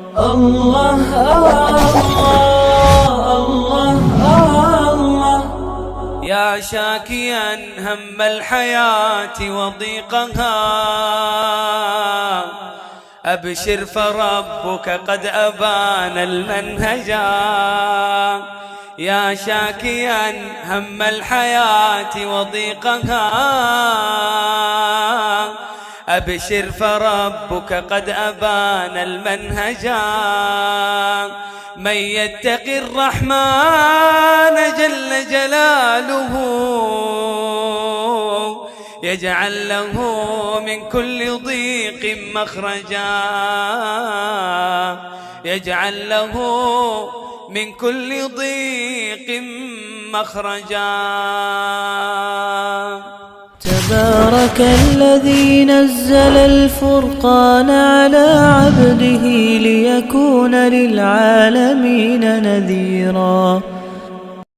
الله الله الله يا شاكيا هم الحياة وضيقها، أبشر فربك قد أبان المنهجا. يا شاكيا هم الحياة وضيقها، أبشر فربك قد أبان المنهجا. من يتق الرحمن جل جلاله يجعل له من كل ضيق مخرجا، يجعل له من كل ضيق مخرجا. تبارك الذي نزل الفرقان على عبده ليكون للعالمين نذيرا.